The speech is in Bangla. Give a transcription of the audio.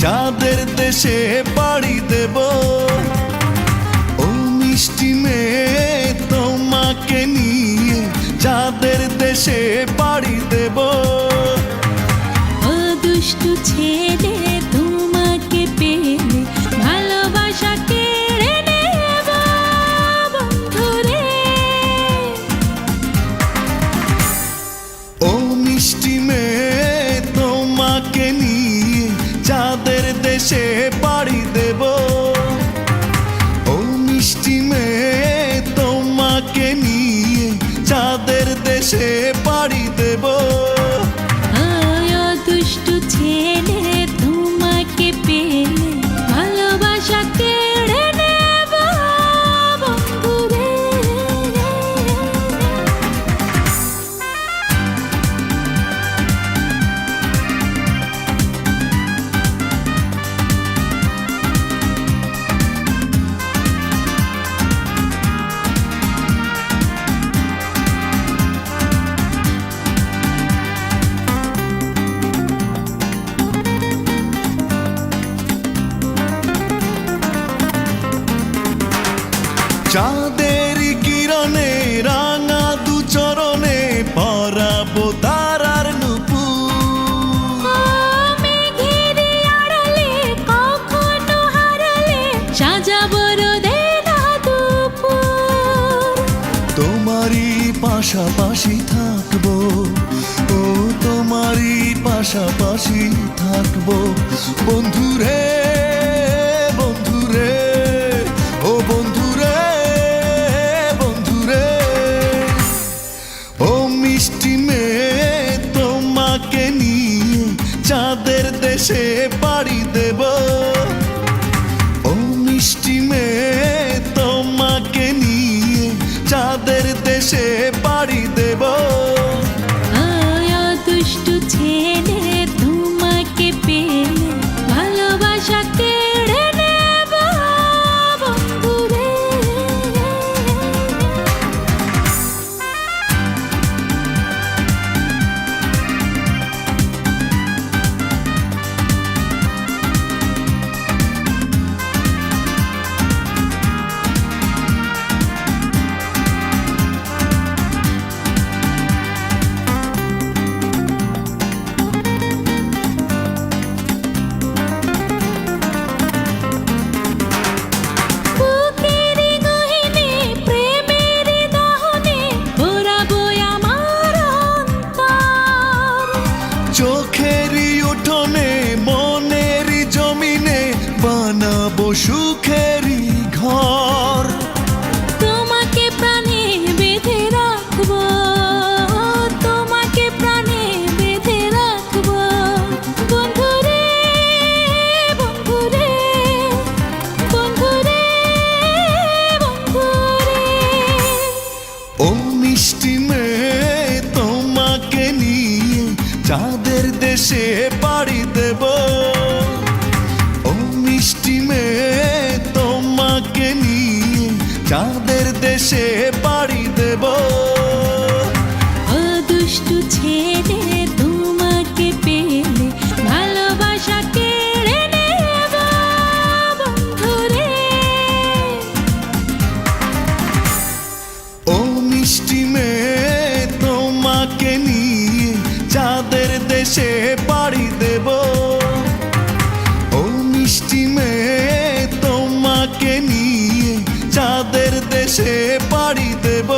চাঁদের দেশে পাড়ি দেব। ও মিষ্টি মেয়ে তোমাকে নিয়ে চাঁদের দেশে পাড়ি দেব। ও দুষ্টু ছেলে তোমাকে পেলে ভালোবাসা কেড়ে নেব বন্ধুরে। ও মিষ্টি মেয়ে তোমাকে নিয়ে চাঁদের দেশে পাড়ি দেব। ও মিষ্টি মেয়ে তোমাকে নিয়ে চাঁদের দেশে পাড়ি দেব। ও দুষ্টু ছেলে তোমাকে পেলে ভালোবাসা কেড়ে নেব বন্ধুরে। চাঁদের কিরণে রাঙা দু চরণে পরাবো তারার নুপুর। ও মেঘের আড়ালে কখনো হারালে সাজাবো রোদের দুপুর। তোমারই পাশাপাশি থাকবো, ও তোমারই পাশাপাশি থাকবো বন্ধুরে, বন্ধুরে, ও বন্ধুরে, বন্ধুরে। ও মিষ্টি মেয়ে তোমাকে নিয়ে চাঁদের দেশে পাড়ি দেব। ও মিষ্টি মেয়ে তোমাকে নিয়ে চাঁদের দেশে পাড়ি দেব। ও দুষ্টু ছেলে তোমাকে পেলে ভালোবাসা কেড়ে নেব বন্ধুরে। বুকের গহীনে প্রেমের দহনে ভরাবো আমার অন্তর। চোখেরই উঠোনে মনেরই জমিনে বানাবো সুখেরই ঘর। তোমাকে প্রাণে বেঁধে রাখবো, তোমাকে প্রাণে বেঁধে রাখবো বন্ধুরে, বন্ধুরে, বন্ধুরে, বন্ধুরে। ও মিষ্টি মেয়ে তোমাকে নিয়ে চাঁদের দেশে পাড়ি দেব। ও মিষ্টি মেয়ে তোমাকে নিয়ে চাঁদের দেশে পাড়ি দেব। ও দুষ্টু ছেলে তোমাকে পেলে ভালোবাসা কেড়ে নেব বন্ধুরে। ও মিষ্টি মেয়ে তোমাকে নিয়ে চাঁদের দেশে পাড়ি দেব। ও মিষ্টি মেয়ে তোমাকে নিয়ে চাঁদের দেশে পাড়ি দেব।